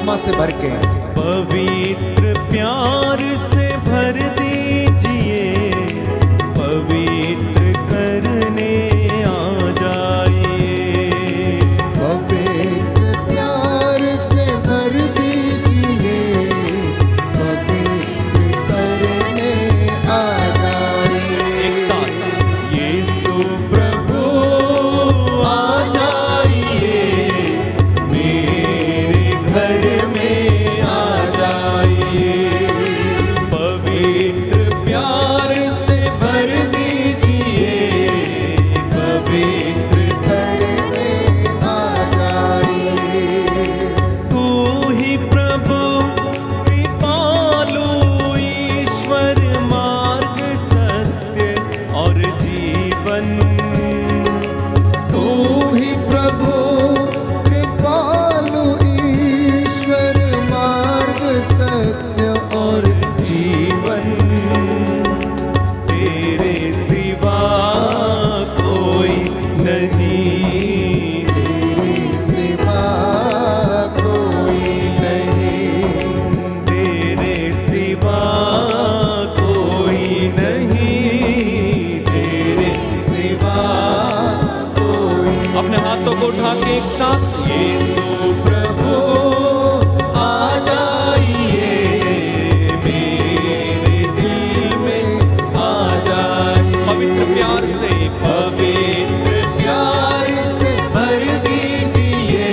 आत्मा से भर के। पवित्र प्यार से भर दीजिए, पवित्र करने आ जाइए। पवित्र प्यार से भर दीजिए, पवित्र करने आ जाइए। एक साथ यीशु प्रभु आ जाइए, मेरे घर में आ जाइए। पवित्र प्यार से भर दीजिए, पवित्र करने आ जाइए। तू ही प्रभु कृपालु ईश्वर मार्ग सत्य और जीवन। तू ही प्रभु कृपालु ईश्वर मार्ग सत्य और जीवन। तेरे सिवा कोई नहीं, तेरे सिवा कोई नहीं, तेरे सिवा कोई नहीं, तेरे सिवा कोई। अपने हाथों को उठा के एक साथ यीशु प्रभु आ जाइए, मेरे दिल में आ जाइए। पवित्र प्यार से पवित्र प्यार से भर दीजिए,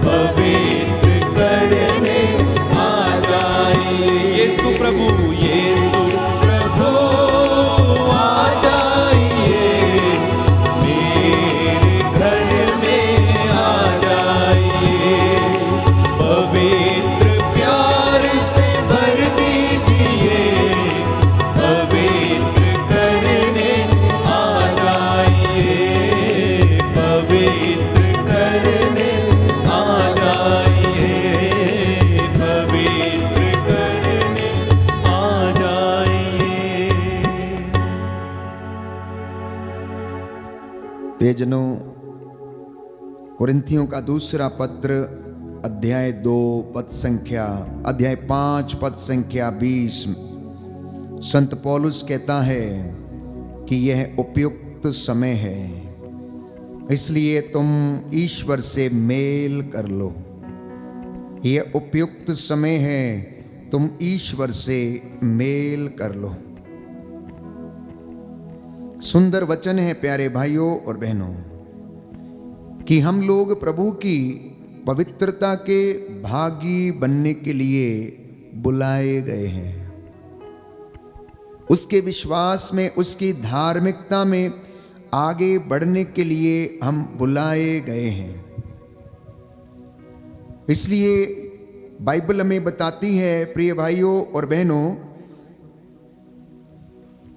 पवित्र करने आ जाइए। यीशु प्रभु, यीशु प्रभु आ जाइए, मेरे घर में आ जाइए। पवित्र प्यार से भर दीजिए, पवित्र करने आ जाइए। पवित्र करने आ जाइए, पवित्र करने आ जाइए। प्रियजनों, कुरिन्थियों का दूसरा पत्र अध्याय 2 अध्याय 5 पद संख्या 20, संत पौलुस कहता है कि यह उपयुक्त समय है, इसलिए तुम ईश्वर से मेल कर लो। यह उपयुक्त समय है, तुम ईश्वर से मेल कर लो। सुंदर वचन है प्यारे भाइयों और बहनों कि हम लोग प्रभु की पवित्रता के भागी बनने के लिए बुलाए गए हैं। उसके विश्वास में, उसकी धार्मिकता में आगे बढ़ने के लिए हम बुलाए गए हैं। इसलिए बाइबल हमें बताती है प्रिय भाइयों और बहनों,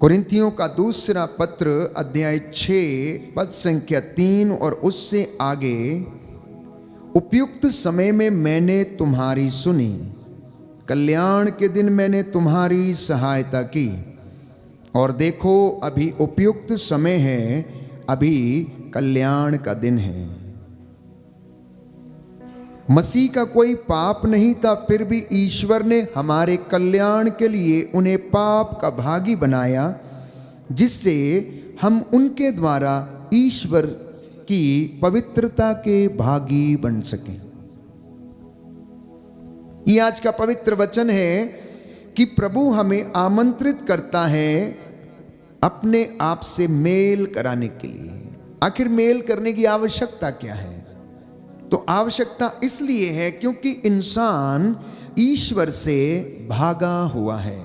कुरिन्थियों का दूसरा पत्र अध्याय 6 पद संख्या 3 और उससे आगे, उपयुक्त समय में मैंने तुम्हारी सुनी, कल्याण के दिन मैंने तुम्हारी सहायता की, और देखो अभी उपयुक्त समय है, अभी कल्याण का दिन है। मसीह का कोई पाप नहीं था, फिर भी ईश्वर ने हमारे कल्याण के लिए उन्हें पाप का भागी बनाया, जिससे हम उनके द्वारा ईश्वर की पवित्रता के भागी बन सकें। ये आज का पवित्र वचन है कि प्रभु हमें आमंत्रित करता है अपने आप से मेल कराने के लिए। आखिर मेल करने की आवश्यकता क्या है? तो आवश्यकता इसलिए है क्योंकि इंसान ईश्वर से भागा हुआ है,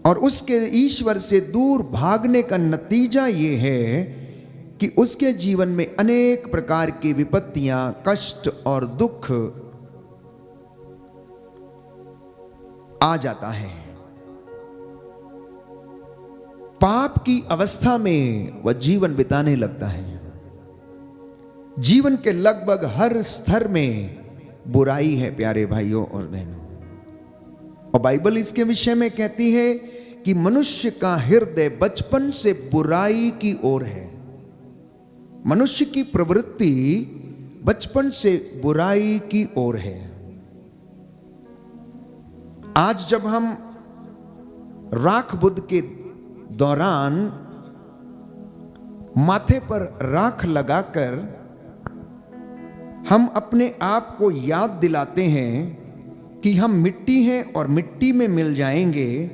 और उसके ईश्वर से दूर भागने का नतीजा ये है कि उसके जीवन में अनेक प्रकार की विपत्तियां, कष्ट और दुख आ जाता है। पाप की अवस्था में वह जीवन बिताने लगता है। जीवन के लगभग हर स्तर में बुराई है प्यारे भाइयों और बहनों, और बाइबल इसके विषय में कहती है कि मनुष्य का हृदय बचपन से बुराई की ओर है। मनुष्य की प्रवृत्ति बचपन से बुराई की ओर है। आज जब हम राख बुध के दौरान माथे पर राख लगाकर हम अपने आप को याद दिलाते हैं कि हम मिट्टी हैं और मिट्टी में मिल जाएंगे,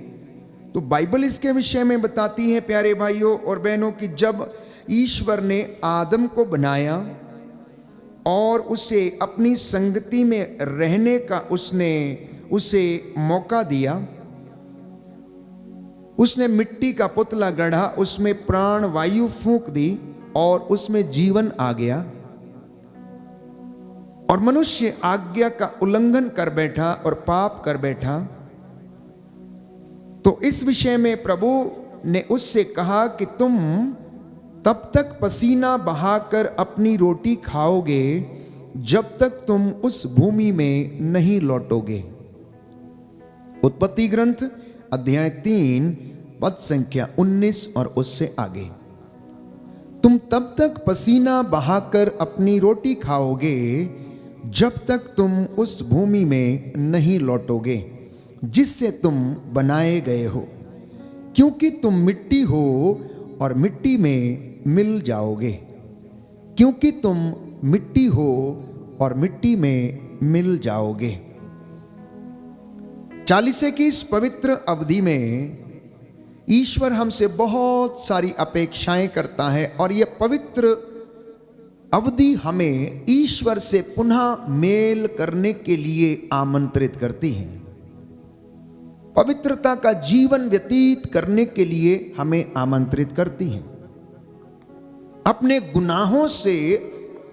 तो बाइबल इसके विषय में बताती है प्यारे भाइयों और बहनों कि जब ईश्वर ने आदम को बनाया और उसे अपनी संगति में रहने का उसे मौका दिया, उसने मिट्टी का पुतला गढ़ा, उसमें प्राण वायु फूंक दी और उसमें जीवन आ गया, और मनुष्य आज्ञा का उल्लंघन कर बैठा और पाप कर बैठा। तो इस विषय में प्रभु ने उससे कहा कि तुम तब तक पसीना बहाकर अपनी रोटी खाओगे जब तक तुम उस भूमि में नहीं लौटोगे। उत्पत्ति ग्रंथ अध्याय 3 पद संख्या 19 और उससे आगे। तुम तब तक पसीना बहाकर अपनी रोटी खाओगे जब तक तुम उस भूमि में नहीं लौटोगे जिससे तुम बनाए गए हो, क्योंकि तुम मिट्टी हो और मिट्टी में मिल जाओगे। क्योंकि तुम मिट्टी हो और मिट्टी में मिल जाओगे। 40 की इस पवित्र अवधि में ईश्वर हमसे बहुत सारी अपेक्षाएं करता है और यह पवित्र अवधि हमें ईश्वर से पुनः मेल करने के लिए आमंत्रित करती है। पवित्रता का जीवन व्यतीत करने के लिए हमें आमंत्रित करती है। अपने गुनाहों से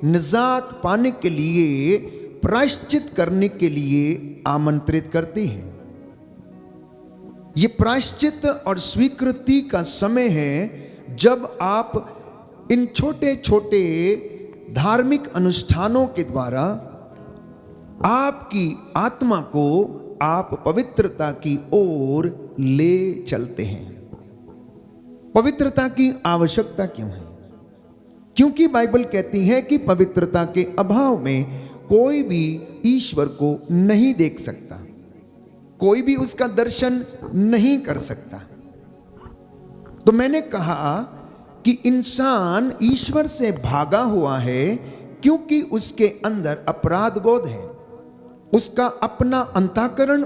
निजात पाने के लिए, प्रायश्चित करने के लिए आमंत्रित करती है। यह प्रायश्चित और स्वीकृति का समय है जब आप इन छोटे छोटे धार्मिक अनुष्ठानों के द्वारा आपकी आत्मा को आप पवित्रता की ओर ले चलते हैं। पवित्रता की आवश्यकता क्यों है? क्योंकि बाइबल कहती है कि पवित्रता के अभाव में कोई भी ईश्वर को नहीं देख सकता, कोई भी उसका दर्शन नहीं कर सकता। तो मैंने कहा कि इंसान ईश्वर से भागा हुआ है क्योंकि उसके अंदर अपराध बोध है। उसका अपना अंतःकरण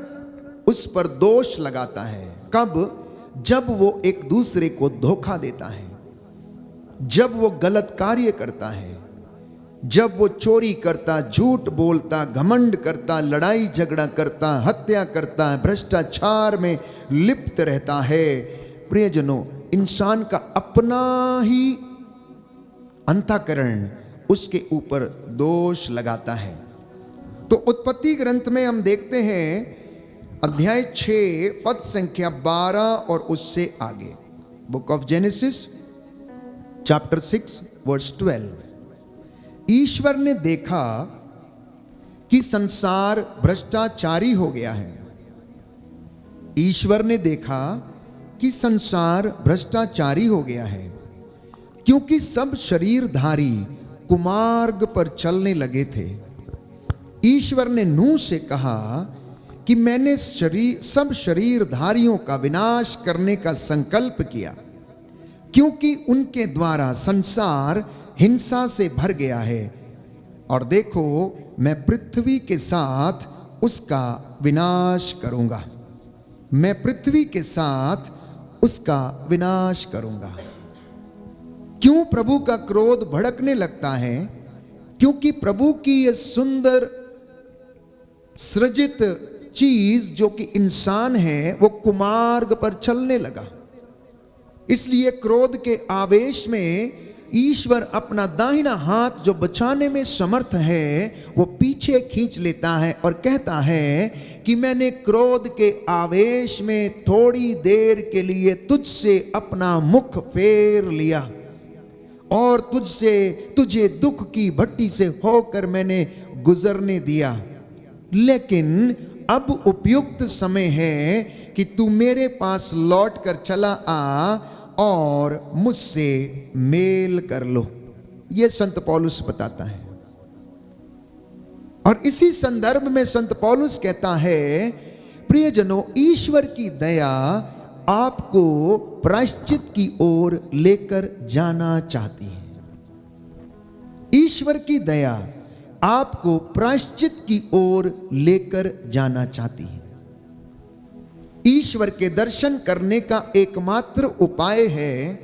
उस पर दोष लगाता है। कब? जब वो एक दूसरे को धोखा देता है, जब वो गलत कार्य करता है, जब वो चोरी करता, झूठ बोलता, घमंड करता, लड़ाई झगड़ा करता, हत्या करता है, भ्रष्टाचार में लिप्त रहता है। प्रियजनों, इंसान का अपना ही अंतःकरण उसके ऊपर दोष लगाता है। तो उत्पत्ति ग्रंथ में हम देखते हैं अध्याय 6 पद संख्या 12 और उससे आगे। Book of Genesis chapter 6 verse 12। ईश्वर ने देखा कि संसार भ्रष्टाचारी हो गया है। ईश्वर ने देखा कि संसार भ्रष्टाचारी हो गया है क्योंकि सब शरीरधारी कुमार्ग पर चलने लगे थे। ईश्वर ने नूह से कहा कि मैंने सब शरीरधारियों का विनाश करने का संकल्प किया क्योंकि उनके द्वारा संसार हिंसा से भर गया है, और देखो मैं पृथ्वी के साथ उसका विनाश करूंगा। मैं पृथ्वी के साथ उसका विनाश करूंगा। क्यों प्रभु का क्रोध भड़कने लगता है? क्योंकि प्रभु की यह सुंदर सृजित चीज जो कि इंसान है वो कुमार्ग पर चलने लगा। इसलिए क्रोध के आवेश में ईश्वर अपना दाहिना हाथ जो बचाने में समर्थ है वो पीछे खींच लेता है और कहता है कि मैंने क्रोध के आवेश में थोड़ी देर के लिए तुझसे अपना मुख फेर लिया और तुझे दुख की भट्टी से होकर मैंने गुजरने दिया, लेकिन अब उपयुक्त समय है कि तू मेरे पास लौट कर चला आ और मुझसे मेल कर लो। यह संत पौलुस बताता है। और इसी संदर्भ में संत पौलुस कहता है, प्रियजनों, ईश्वर की दया आपको प्रायश्चित की ओर लेकर जाना चाहती है। ईश्वर की दया आपको प्रायश्चित की ओर लेकर जाना चाहती है। ईश्वर के दर्शन करने का एकमात्र उपाय है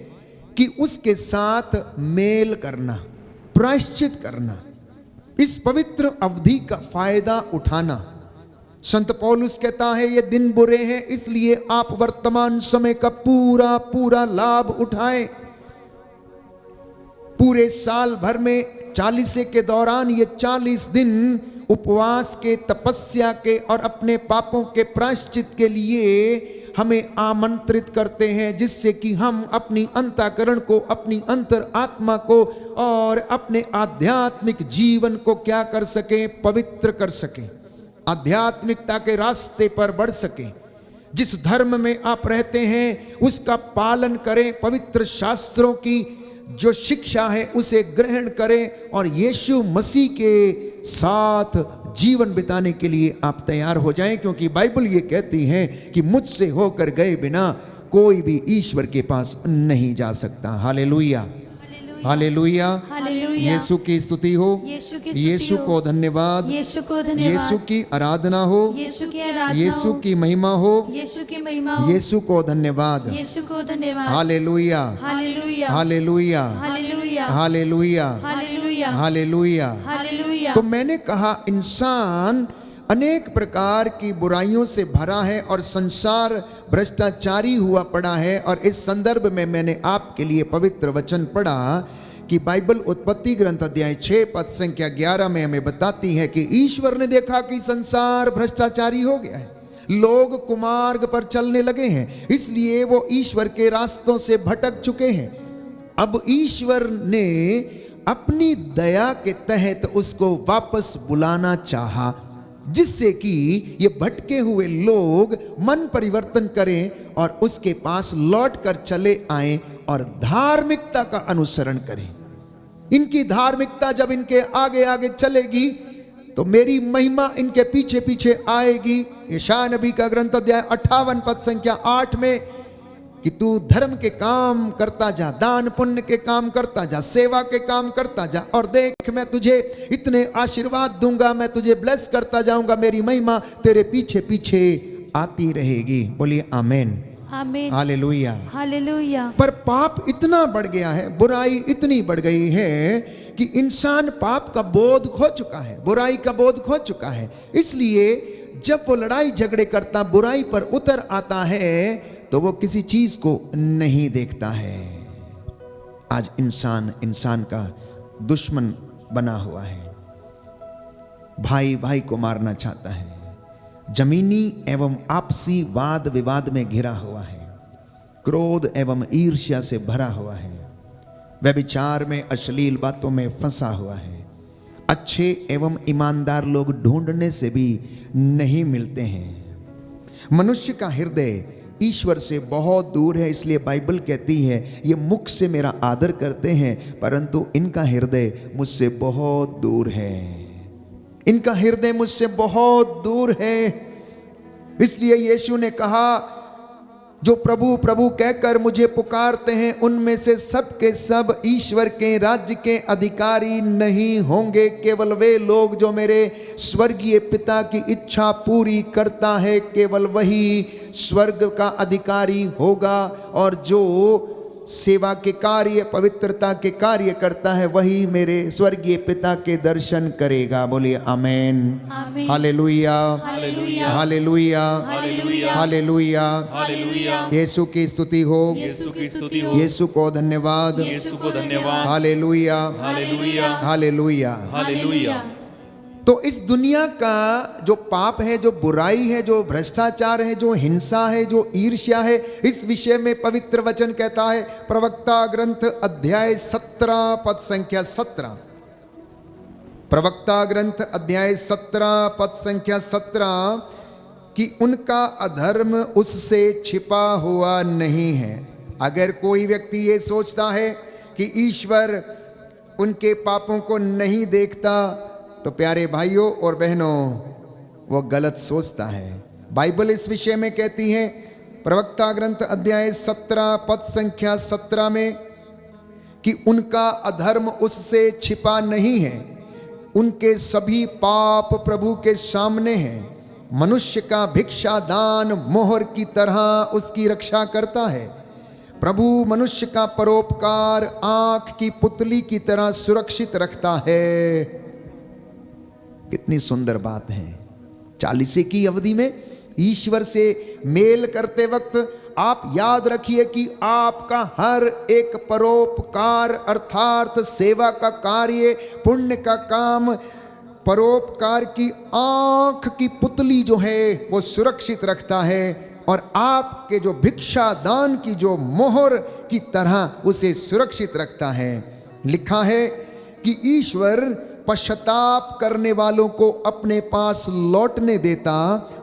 कि उसके साथ मेल करना, प्रायश्चित करना, इस पवित्र अवधि का फायदा उठाना। संत पौलुस कहता है, ये दिन बुरे हैं, इसलिए आप वर्तमान समय का पूरा पूरा लाभ उठाएं। पूरे साल भर में 40 के दौरान ये 40 दिन उपवास के, तपस्या के और अपने पापों के प्रायश्चित के लिए हमें आमंत्रित करते हैं, जिससे कि हम अपनी अंतःकरण को, अपनी अंतर आत्मा को और अपने आध्यात्मिक जीवन को क्या कर सकें? पवित्र कर सकें, आध्यात्मिकता के रास्ते पर बढ़ सकें। जिस धर्म में आप रहते हैं उसका पालन करें, पवित्र शास्त्रों की जो शिक्षा है उसे ग्रहण करें और यीशु मसीह के साथ जीवन बिताने के लिए आप तैयार हो जाएं, क्योंकि बाइबल ये कहती है कि मुझसे होकर गए बिना कोई भी ईश्वर के पास नहीं जा सकता। हालेलुया, हालेलुया, यीशु की स्तुति हो, यीशु को धन्यवाद, यीशु की आराधना हो, यीशु की महिमा हो, यीशु को धन्यवाद, हालेलुया, हालेलुया, हालेलुया, हालेलुया। तो मैंने कहा, इंसान अनेक प्रकार की बुराइयों से भरा है और संसार भ्रष्टाचारी हुआ पड़ा है। और इस संदर्भ में मैंने आपके लिए पवित्र वचन पढ़ा कि बाइबल उत्पत्ति ग्रंथ अध्याय 6 पद संख्या 11 में हमें बताती है कि ईश्वर ने देखा कि संसार भ्रष्टाचारी हो गया है, लोग कुमार्ग पर चलने लगे हैं, इसलिए वो ईश्वर के रास्तों से भटक चुके हैं। अब ईश्वर ने अपनी दया के तहत उसको वापस बुलाना चाहा, जिससे कि ये भटके हुए लोग मन परिवर्तन करें और उसके पास लौट कर चले आएं और धार्मिकता का अनुसरण करें। इनकी धार्मिकता जब इनके आगे आगे चलेगी तो मेरी महिमा इनके पीछे पीछे आएगी। यशायाह नबी का ग्रंथ अध्याय 58 पद संख्या 8 में कि तू धर्म के काम करता जा, दान पुण्य के काम करता जा, सेवा के काम करता जा, और देख मैं तुझे इतने आशीर्वाद दूंगा, मैं तुझे ब्लेस करता जाऊंगा, मेरी महिमा तेरे पीछे पीछे आती रहेगी। बोलिए आमेन, आमीन, हालेलुया, हालेलुया। पर पाप इतना बढ़ गया है, बुराई इतनी बढ़ गई है कि इंसान पाप का बोध खो चुका है, बुराई का बोध खो चुका है। इसलिए जब वो लड़ाई झगड़े करता, बुराई पर उतर आता है, तो वो किसी चीज को नहीं देखता है। आज इंसान का दुश्मन बना हुआ है, भाई भाई को मारना चाहता है, जमीनी एवं आपसी वाद विवाद में घिरा हुआ है, क्रोध एवं ईर्ष्या से भरा हुआ है, व्यभिचार में, अश्लील बातों में फंसा हुआ है। अच्छे एवं ईमानदार लोग ढूंढने से भी नहीं मिलते हैं। मनुष्य का हृदय ईश्वर से बहुत दूर है, इसलिए बाइबल कहती है ये मुख से मेरा आदर करते हैं परंतु इनका हृदय मुझसे बहुत दूर है, इनका हृदय मुझसे बहुत दूर है। इसलिए यीशु ने कहा, जो प्रभु प्रभु कहकर मुझे पुकारते हैं उनमें से सब के सब ईश्वर के राज्य के अधिकारी नहीं होंगे, केवल वे लोग जो मेरे स्वर्गीय पिता की इच्छा पूरी करता है, केवल वही स्वर्ग का अधिकारी होगा। और जो सेवा के कार्य, पवित्रता के कार्य करता है, वही मेरे स्वर्गीय पिता के दर्शन करेगा। बोलिए amen, hallelujah, hallelujah, hallelujah, hallelujah, hallelujah. Yeshu की स्तुति हो, यीशु की स्तुति हो, यीशु को धन्यवाद, यीशु को धन्यवाद, हालेलुया, हालेलुया, हालेलुया। हालेलुया। तो इस दुनिया का जो पाप है, जो बुराई है, जो भ्रष्टाचार है, जो हिंसा है, जो ईर्ष्या है, इस विषय में पवित्र वचन कहता है, प्रवक्ता ग्रंथ अध्याय 17 पद संख्या 17, प्रवक्ता ग्रंथ अध्याय 17 पद संख्या 17 कि उनका अधर्म उससे छिपा हुआ नहीं है। अगर कोई व्यक्ति ये सोचता है कि ईश्वर उनके पापों को नहीं देखता, तो प्यारे भाइयों और बहनों, वो गलत सोचता है। बाइबल इस विषय में कहती है, प्रवक्ता ग्रंथ अध्याय 17 पद संख्या 17 में, कि उनका अधर्म उससे छिपा नहीं है, उनके सभी पाप प्रभु के सामने हैं। मनुष्य का भिक्षा दान मोहर की तरह उसकी रक्षा करता है। प्रभु मनुष्य का परोपकार आंख की पुतली की तरह सुरक्षित रखता है। कितनी सुंदर बात है। 40 की अवधि में ईश्वर से मेल करते वक्त आप याद रखिए कि आपका हर एक परोपकार अर्थात सेवा का कार्य, पुण्य का काम, परोपकार की आंख की पुतली जो है वो सुरक्षित रखता है, और आपके जो भिक्षा दान की जो मोहर की तरह उसे सुरक्षित रखता है। लिखा है कि ईश्वर पश्चाताप करने वालों को अपने पास लौटने देता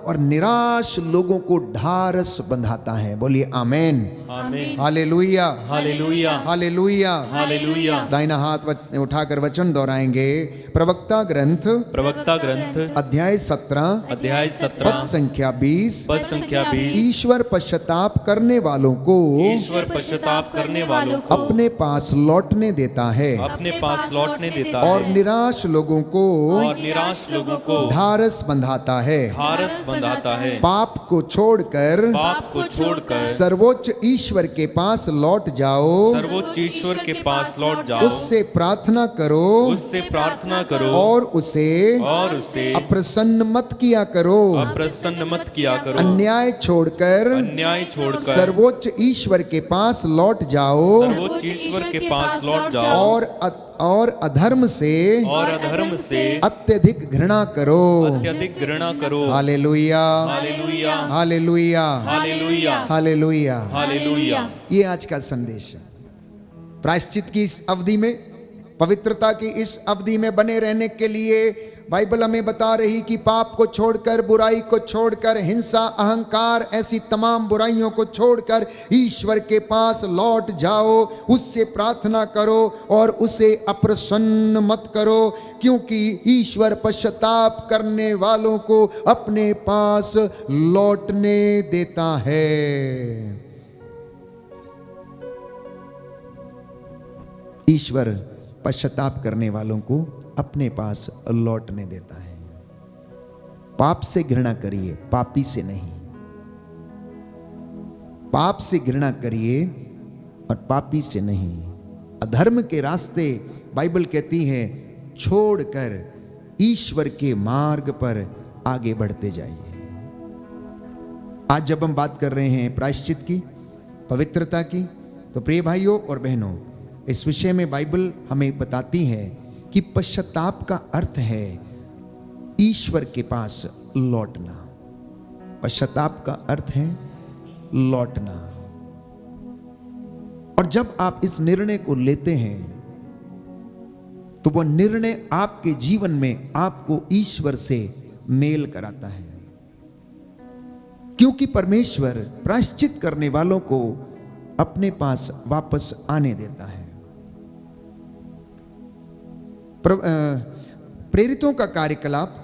और निराश लोगों को ढारस बंधाता है। बोलिए आमेन, आमीन, हालेलुया, हालेलुया, हालेलुया, हालेलुया। दाहिना हाथ उठाकर वचन दोहराएंगे। प्रवक्ता ग्रंथ अध्याय 17 अध्याय पद 17 संख्या 20 पद संख्या 20। ईश्वर पश्चाताप करने वालों को ईश्वर पश्चाताप करने वालों को अपने पास लौटने देता है अपने पास लौटने देता और है निराश लोगों को और निराश लोगों को ढारस बंधाता है। हारस बंधाता है। पाप को छोड़कर पाप को छोड़कर सर्वोच्च ईश्वर के पास लौट जाओ, सर्वोच्च ईश्वर के पास लौट जाओ, उससे प्रार्थना करो, उससे प्रार्थना करो और उसे अप्रसन्न मत किया करो। अप्रसन्न मत किया करो। अन्याय छोड़कर सर्वोच्च ईश्वर के पास लौट जाओ, सर्वोच्च ईश्वर के पास लौट जाओ, और अधर्म से अत्यधिक घृणा करो। Hallelujah, hallelujah, hallelujah, hallelujah, hallelujah, hallelujah. ये आज का संदेश है। प्रायश्चित की इस अवधि में, पवित्रता की इस अवधि में बने रहने के लिए बाइबल हमें बता रही कि पाप को छोड़कर, बुराई को छोड़कर, हिंसा, अहंकार, ऐसी तमाम बुराइयों को छोड़कर ईश्वर के पास लौट जाओ, उससे प्रार्थना करो और उसे अप्रसन्न मत करो, क्योंकि ईश्वर पश्चाताप करने वालों को अपने पास लौटने देता है। ईश्वर पश्चाताप करने वालों को अपने पास लौटने देता है। पाप से घृणा करिए, पापी से नहीं। पाप से घृणा करिए और पापी से नहीं। अधर्म के रास्ते बाइबल कहती है छोड़कर ईश्वर के मार्ग पर आगे बढ़ते जाइए। आज जब हम बात कर रहे हैं प्रायश्चित की, पवित्रता की, तो प्रिय भाइयों और बहनों, इस विषय में बाइबल हमें बताती है कि पश्चाताप का अर्थ है ईश्वर के पास लौटना। पश्चाताप का अर्थ है लौटना। और जब आप इस निर्णय को लेते हैं तो वह निर्णय आपके जीवन में आपको ईश्वर से मेल कराता है, क्योंकि परमेश्वर प्रायश्चित करने वालों को अपने पास वापस आने देता है। प्रेरितों का कार्यकलाप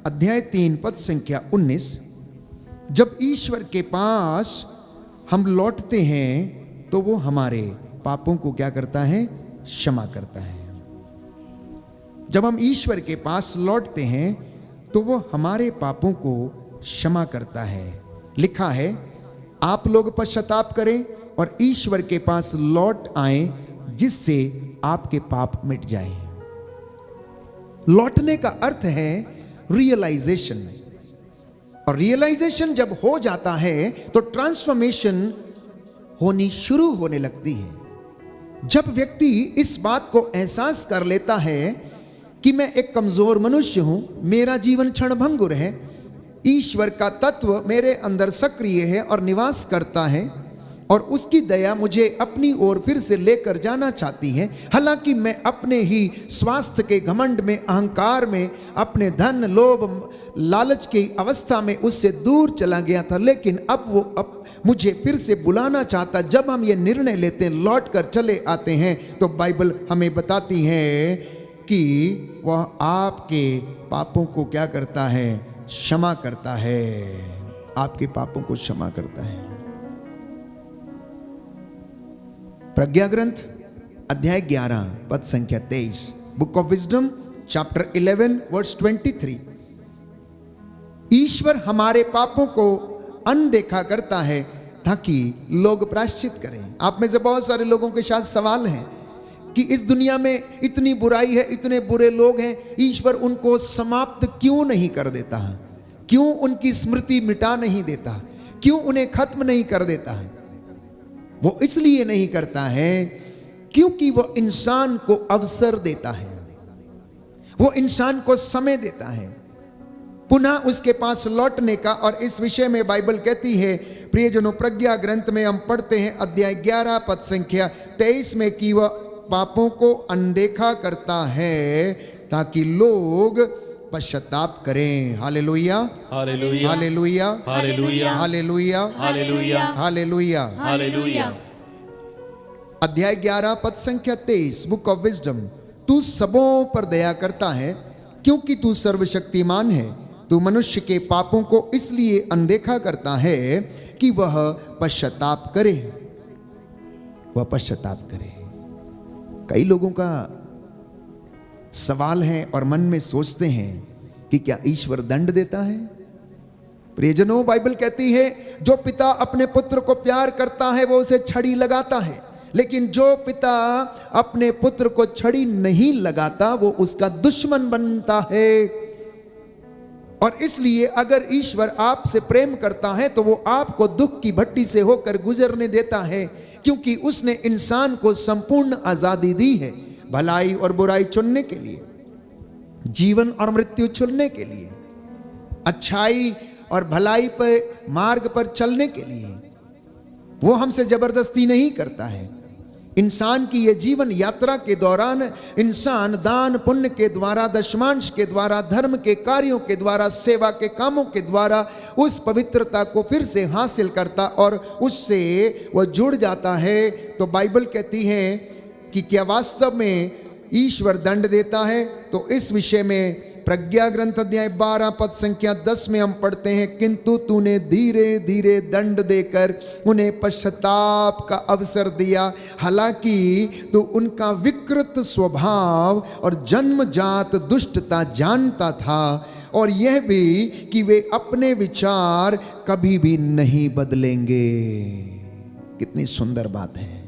अध्याय 3 पद संख्या 19, जब ईश्वर के पास हम लौटते हैं तो वो हमारे पापों को क्या करता है? क्षमा करता है। जब हम ईश्वर के पास लौटते हैं तो वो हमारे पापों को क्षमा करता है। लिखा है, आप लोग पश्चाताप करें और ईश्वर के पास लौट आएं, जिससे आपके पाप मिट जाएं। लौटने का अर्थ है रियलाइजेशन, और रियलाइजेशन जब हो जाता है तो ट्रांसफॉर्मेशन होनी शुरू होने लगती है। जब व्यक्ति इस बात को एहसास कर लेता है कि मैं एक कमजोर मनुष्य हूं, मेरा जीवन क्षणभंगुर है, ईश्वर का तत्व मेरे अंदर सक्रिय है और निवास करता है, और उसकी दया मुझे अपनी ओर फिर से लेकर जाना चाहती है। हालांकि मैं अपने ही स्वास्थ्य के घमंड में, अहंकार में, अपने धन, लोभ, लालच की अवस्था में उससे दूर चला गया था, लेकिन अब वो मुझे फिर से बुलाना चाहता। जब हम ये निर्णय लेते हैं, लौट कर चले आते हैं, तो बाइबल हमें बताती है कि वह आपके पापों को क्या करता है? क्षमा करता है। आपके पापों को क्षमा करता है। प्रज्ञा ग्रंथ अध्याय 11 पद संख्या 23, book of Wisdom chapter 11 verse 23। ईश्वर हमारे पापों को अनदेखा करता है ताकि लोग प्रायश्चित करें। आप में से बहुत सारे लोगों के साथ सवाल है कि इस दुनिया में इतनी बुराई है, इतने बुरे लोग हैं, ईश्वर उनको समाप्त क्यों नहीं कर देता है? क्यों उनकी स्मृति मिटा नहीं देता? क्यों उन्हें खत्म नहीं कर देता है? वो इसलिए नहीं करता है क्योंकि वो इंसान को अवसर देता है, वो इंसान को समय देता है पुनः उसके पास लौटने का। और इस विषय में बाइबल कहती है, प्रियजनों, प्रज्ञा ग्रंथ में हम पढ़ते हैं अध्याय 11 पद संख्या 23 में कि वह पापों को अनदेखा करता है ताकि लोग पश्चाताप करें। Hallelujah, hallelujah, hallelujah, hallelujah, hallelujah, hallelujah, hallelujah. Hallelujah. अध्याय 11 पद संख्या 23, बुक ऑफ विजडम। तू सबों पर दया करता है क्योंकि तू सर्वशक्तिमान है। तू मनुष्य के पापों को इसलिए अनदेखा करता है कि वह पश्चाताप करे, वह पश्चाताप करे। कई लोगों का सवाल है और मन में सोचते हैं कि क्या ईश्वर दंड देता है? प्रियजनों, बाइबल कहती है जो पिता अपने पुत्र को प्यार करता है वो उसे छड़ी लगाता है, लेकिन जो पिता अपने पुत्र को छड़ी नहीं लगाता वो उसका दुश्मन बनता है। और इसलिए अगर ईश्वर आपसे प्रेम करता है तो वो आपको दुख की भट्टी से होकर गुजरने देता है, क्योंकि उसने इंसान को संपूर्ण आजादी दी है भलाई और बुराई चुनने के लिए, जीवन और मृत्यु चुनने के लिए, अच्छाई और भलाई पर मार्ग पर चलने के लिए। वो हमसे जबरदस्ती नहीं करता है। इंसान की ये जीवन यात्रा के दौरान इंसान दान पुण्य के द्वारा, दशमांश के द्वारा, धर्म के कार्यों के द्वारा, सेवा के कामों के द्वारा उस पवित्रता को फिर से हासिल करता और उससे वह जुड़ जाता है। तो बाइबल कहती है कि क्या वास्तव में ईश्वर दंड देता है? तो इस विषय में प्रज्ञा ग्रंथ अध्याय 12 पद संख्या 10 में हम पढ़ते हैं, किंतु तूने धीरे धीरे दंड देकर उन्हें पश्चाताप का अवसर दिया, हालांकि तू उनका विकृत स्वभाव और जन्मजात दुष्टता जानता था, और यह भी कि वे अपने विचार कभी भी नहीं बदलेंगे। कितनी सुंदर बात है,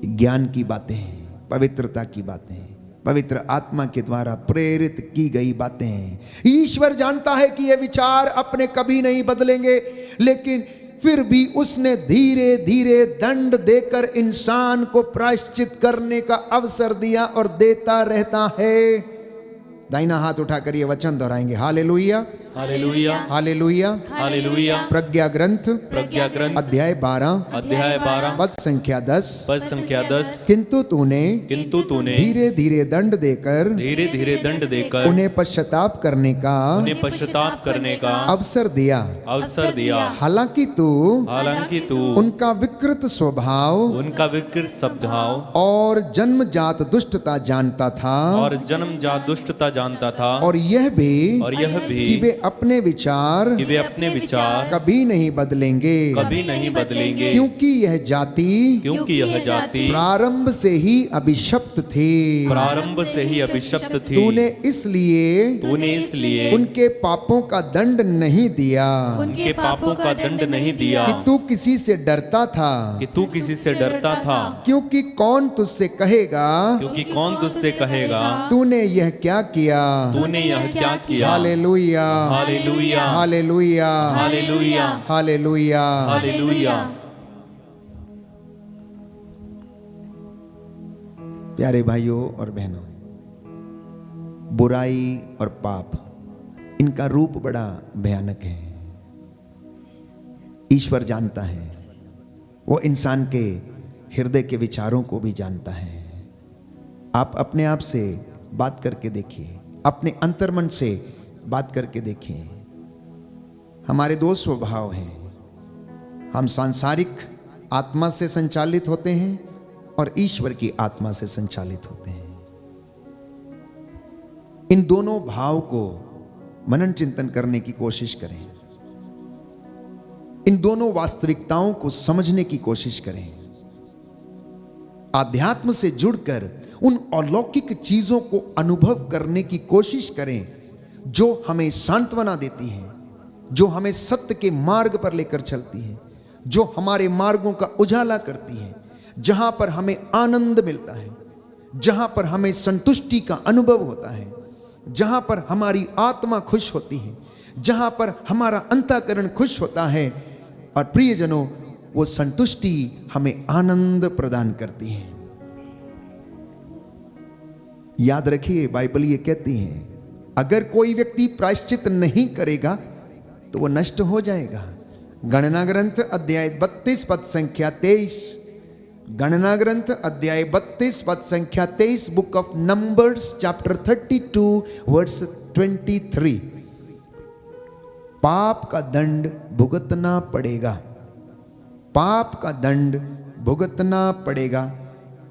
ज्ञान की बातें हैं, पवित्रता की बातें हैं, पवित्र आत्मा के द्वारा प्रेरित की गई बातें हैं। ईश्वर जानता है कि ये विचार अपने कभी नहीं बदलेंगे, लेकिन फिर भी उसने धीरे धीरे दंड देकर इंसान को प्रायश्चित करने का अवसर दिया और देता रहता है। दाहिना हाथ उठाकर ये वचन दोहराएंगे, हालेलुया, हालेलुया, हालेलुया, हालेलुया। प्रज्ञा ग्रंथ प्रज्ञा ग्रंथ अध्याय 12 अध्याय 12 पद संख्या 10, पद संख्या 10। किंतु तूने धीरे धीरे दंड देकर धीरे धीरे दंड देकर उन्हें पश्चाताप करने का अवसर दिया, हालांकि तू उनका विकृत स्वभाव और जन्मजात दुष्टता जानता था, और यह भी कि वे अपने विचार कभी नहीं बदलेंगे, क्योंकि यह जाति प्रारंभ से ही अभिशप्त थी। तूने इसलिए उनके पापों का दंड नहीं दिया, कि तू किसी से डरता था, क्योंकि कौन तुझसे कहेगा तूने यह क्या किया। Hallelujah, hallelujah, hallelujah, hallelujah, hallelujah, hallelujah. प्यारे भाइयों और बहनों, बुराई और पाप, इनका रूप बड़ा भयानक है। ईश्वर जानता है, वो इंसान के हृदय के विचारों को भी जानता है। आप अपने आप से बात करके देखिए, अपने अंतर्मन से बात करके देखिए। हमारे दो स्वभाव हैं, हम सांसारिक आत्मा से संचालित होते हैं और ईश्वर की आत्मा से संचालित होते हैं। इन दोनों भाव को मनन चिंतन करने की कोशिश करें, इन दोनों वास्तविकताओं को समझने की कोशिश करें, आध्यात्म से जुड़कर उन अलौकिक चीजों को अनुभव करने की कोशिश करें जो हमें सांत्वना देती हैं, जो हमें सत्य के मार्ग पर लेकर चलती हैं, जो हमारे मार्गों का उजाला करती हैं, जहां पर हमें आनंद मिलता है, जहां पर हमें संतुष्टि का अनुभव होता है, जहां पर हमारी आत्मा खुश होती है, जहां पर हमारा अंतःकरण खुश होता है। और प्रियजनों, वो संतुष्टि हमें आनंद प्रदान करती है। याद रखिए, बाइबल ये कहती है अगर कोई व्यक्ति प्रायश्चित नहीं करेगा तो वो नष्ट हो जाएगा। गणना ग्रंथ अध्याय 32 पद संख्या 23, गणना ग्रंथ अध्याय 32 पद संख्या 23, book of Numbers chapter 32 verse 23। पाप का दंड भुगतना पड़ेगा, पाप का दंड भुगतना पड़ेगा,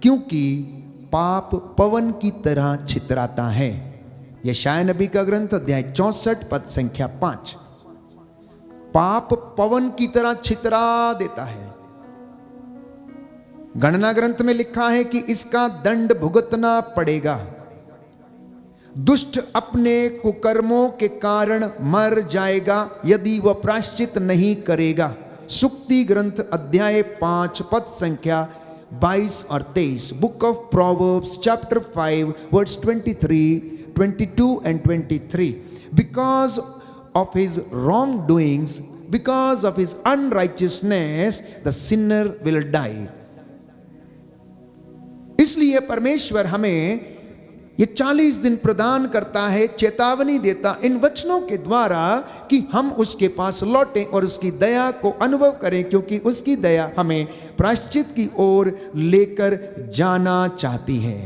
क्योंकि पाप पवन की तरह छितराता है। यशायाह नबी का ग्रंथ अध्याय 64 पद संख्या 5। पाप पवन की तरह छितरा देता है। गणना ग्रंथ में लिखा है कि इसका दंड भुगतना पड़ेगा। दुष्ट अपने कुकर्मों के कारण मर जाएगा यदि वह प्रायश्चित नहीं करेगा। सुक्ति ग्रंथ अध्याय 5 पद संख्या 22 और 23, book of Proverbs chapter 5 verse 23, 22 and 23. Because of his wrongdoings, because of his unrighteousness, the sinner will die. इसलिए परमेश्वर हमें ये 40 दिन प्रदान करता है, चेतावनी देता इन वचनों के द्वारा कि हम उसके पास लौटें और उसकी दया को अनुभव करें, क्योंकि उसकी दया हमें प्रायश्चित की ओर लेकर जाना चाहती है।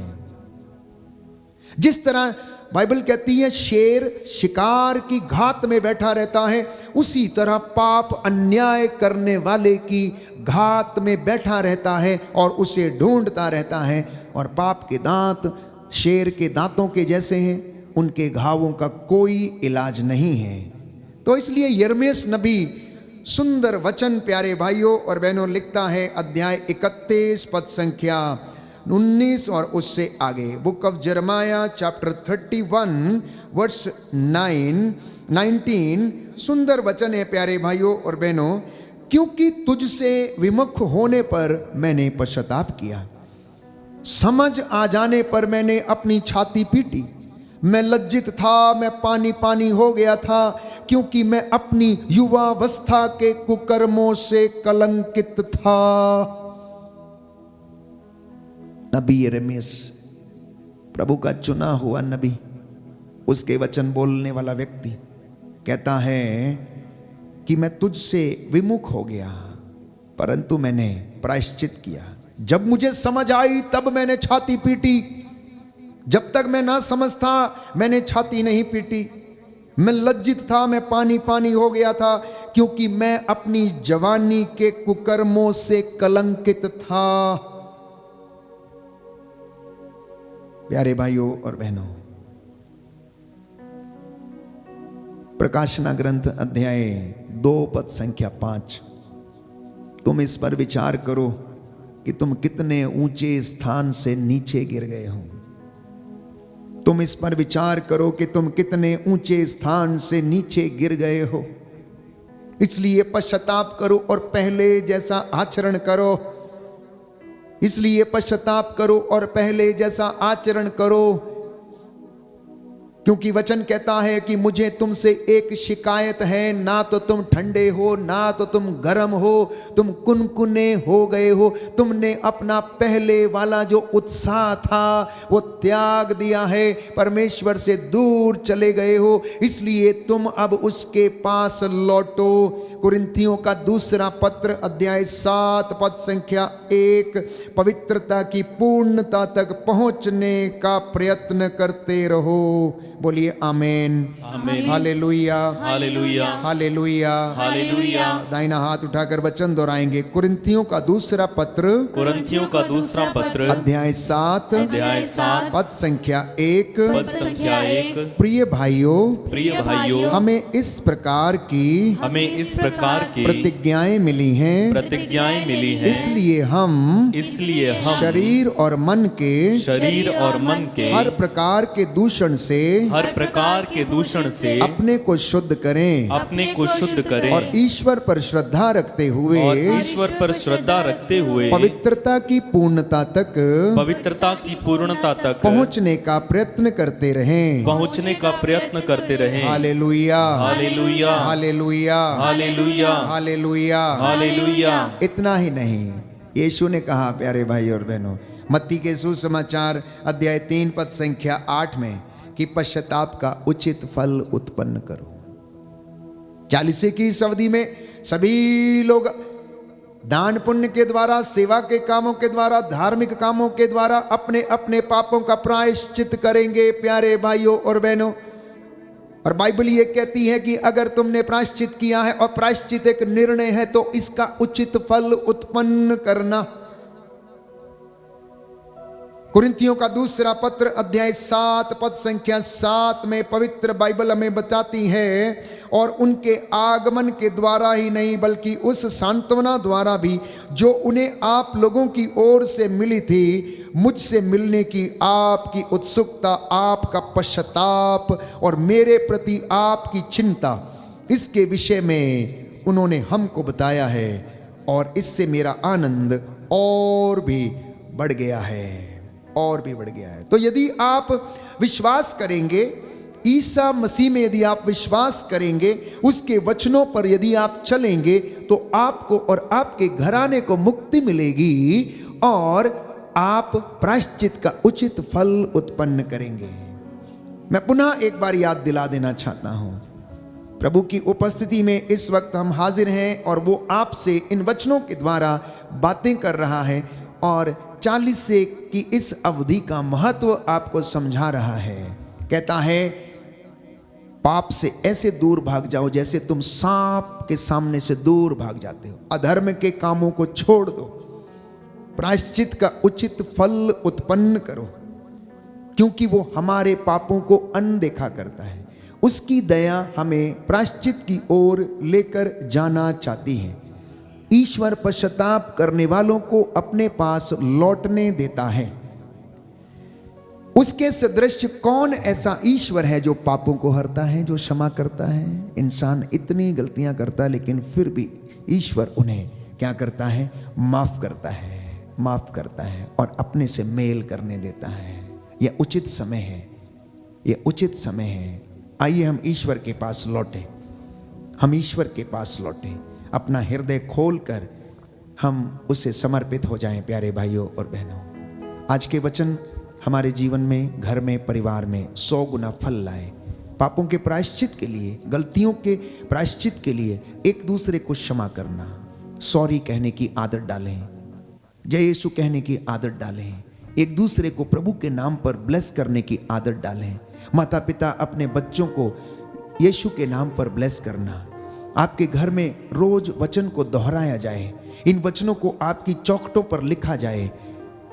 जिस तरह बाइबल कहती है शेर शिकार की घात में बैठा रहता है, उसी तरह पाप अन्याय करने वाले की घात में बैठा रहता है और उसे ढूंढता रहता है। और पाप के दांत शेर के दांतों के जैसे हैं, उनके घावों का कोई इलाज नहीं है। तो इसलिए यिर्मयाह नबी सुंदर वचन प्यारे भाइयों और बहनों लिखता है, अध्याय 31 पद संख्या 19 और उससे आगे, बुक ऑफ जरमाया चैप्टर 31 वर्स 19। सुंदर वचन है प्यारे भाइयों और बहनों, क्योंकि तुझसे विमुख होने पर मैंने पश्चाताप किया, समझ आ जाने पर मैंने अपनी छाती पीटी। मैं लज्जित था, मैं पानी पानी हो गया था, क्योंकि मैं अपनी युवावस्था के कुकर्मों से कलंकित था। नबी यिर्मयाह, प्रभु का चुना हुआ नबी, उसके वचन बोलने वाला व्यक्ति कहता है कि मैं तुझसे विमुख हो गया, परंतु मैंने प्रायश्चित किया। जब मुझे समझ आई तब मैंने छाती पीटी, जब तक मैं ना समझता मैंने छाती नहीं पीटी। मैं लज्जित था, मैं पानी पानी हो गया था, क्योंकि मैं अपनी जवानी के कुकर्मों से कलंकित था। प्यारे भाइयों और बहनों, प्रकाशना ग्रंथ अध्याय 2 पद संख्या 5, तुम इस पर विचार करो कि तुम कितने ऊंचे स्थान से नीचे गिर गए हो। तुम इस पर विचार करो कि तुम कितने ऊंचे स्थान से नीचे गिर गए हो। इसलिए पश्चाताप करो और पहले जैसा आचरण करो। इसलिए पश्चाताप करो और पहले जैसा आचरण करो, क्योंकि वचन कहता है कि मुझे तुमसे एक शिकायत है, ना तो तुम ठंडे हो ना तो तुम गर्म हो, तुम कुनकुने हो गए हो। तुमने अपना पहले वाला जो उत्साह था वो त्याग दिया है, परमेश्वर से दूर चले गए हो। इसलिए तुम अब उसके पास लौटो, कुरिन्थियों का दूसरा पत्र अध्याय 7 पद संख्या 1, पवित्रता की पूर्णता तक पहुंचने का प्रयत्न करते रहो। बोलिए amen, amen. Hallelujah, hallelujah, hallelujah, hallelujah. दाहिना हाथ उठाकर वचन दोहराएंगे। कुरिन्थियों का दूसरा पत्र कुरिन्थियों का दूसरा पत्र अध्याय 7 अध्याय 7 पद संख्या 1, पद संख्या 1। प्रिय भाइयों, प्रिय भाइयों, हमें इस प्रकार की हमें इस प्रकार की प्रतिज्ञाएं मिली हैं, प्रतिज्ञाएं मिली हैं, इसलिए हम शरीर और मन के हर प्रकार के दूषण से अपने को शुद्ध करें, और ईश्वर पर श्रद्धा रखते हुए पवित्रता की पूर्णता तक पहुंचने का प्रयत्न करते रहें। Hallelujah, hallelujah, hallelujah, hallelujah, hallelujah, hallelujah. इतना ही नहीं, यीशु ने कहा प्यारे भाई और बहनों, मत्ती के सुसमाचार अध्याय 3 पद संख्या 8 में कि पश्चाताप का उचित फल उत्पन्न करो। 40 की इस अवधि में सभी लोग दान पुण्य के द्वारा, सेवा के कामों के द्वारा, धार्मिक कामों के द्वारा अपने अपने पापों का प्रायश्चित करेंगे प्यारे भाइयों और बहनों। और बाइबल ये कहती है कि अगर तुमने प्रायश्चित किया है और प्रायश्चित एक निर्णय है तो इसका उचित फल उत्पन्न करना। कुरिन्थियों का दूसरा पत्र अध्याय 7 पद संख्या 7 में पवित्र बाइबल हमें बताती है, और उनके आगमन के द्वारा ही नहीं बल्कि उस सांत्वना द्वारा भी जो उन्हें आप लोगों की ओर से मिली थी, मुझसे मिलने की आपकी उत्सुकता, आपका पश्चाताप और मेरे प्रति आपकी चिंता, इसके विषय में उन्होंने हमको बताया है, और इससे मेरा आनंद और भी बढ़ गया है, और भी बढ़ गया है। तो यदि आप विश्वास करेंगे, ईसा मसीह में यदि आप विश्वास करेंगे, उसके वचनों पर यदि आप चलेंगे, तो आपको और आपके घराने को मुक्ति मिलेगी और आप प्रायश्चित का उचित फल उत्पन्न करेंगे। मैं पुनः एक बार याद दिला देना चाहता हूं, प्रभु की उपस्थिति में इस वक्त हम हाजिर हैं और वो आपसे इन वचनों के द्वारा बातें कर रहा है और 40 से की इस अवधि का महत्व आपको समझा रहा है। कहता है, पाप से ऐसे दूर भाग जाओ जैसे तुम सांप के सामने से दूर भाग जाते हो। अधर्म के कामों को छोड़ दो, प्रायश्चित का उचित फल उत्पन्न करो, क्योंकि वो हमारे पापों को अनदेखा करता है। उसकी दया हमें प्रायश्चित की ओर लेकर जाना चाहती है। ईश्वर पश्चाताप करने वालों को अपने पास लौटने देता है। उसके सदृश कौन ऐसा ईश्वर है जो पापों को हरता है, जो क्षमा करता है। इंसान इतनी गलतियां करता है लेकिन फिर भी ईश्वर उन्हें क्या करता है, माफ करता है, माफ करता है और अपने से मेल करने देता है। यह उचित समय है, यह उचित समय है। आइए हम ईश्वर के पास लौटें, हम ईश्वर के पास लौटें, अपना हृदय खोलकर हम उसे समर्पित हो जाएं प्यारे भाइयों और बहनों। आज के वचन हमारे जीवन में, घर में, परिवार में 100 गुना फल लाए। पापों के प्रायश्चित के लिए, गलतियों के प्रायश्चित के लिए एक दूसरे को क्षमा करना, सॉरी कहने की आदत डालें, जय यीशु कहने की आदत डालें, एक दूसरे को प्रभु के नाम पर ब्लेस करने की आदत डालें। माता पिता अपने बच्चों को यीशु के नाम पर ब्लेस करना। आपके घर में रोज वचन को दोहराया जाए, इन वचनों को आपकी चौखटों पर लिखा जाए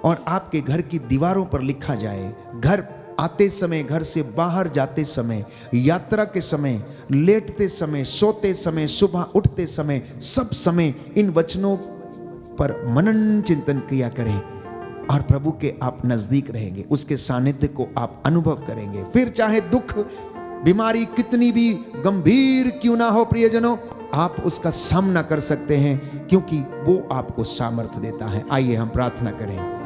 और आपके घर की दीवारों पर लिखा जाए। घर आते समय, घर से बाहर जाते समय, यात्रा के समय, लेटते समय, सोते समय, सुबह उठते समय, सब समय इन वचनों पर मनन चिंतन किया करें और प्रभु के आप नजदीक रहेंगे, उसके सानिध्य को आप अनुभव करेंगे। फिर चाहे दुख बीमारी कितनी भी गंभीर क्यों ना हो प्रियजनों, आप उसका सामना कर सकते हैं, क्योंकि वो आपको सामर्थ्य देता है। आइए हम प्रार्थना करें।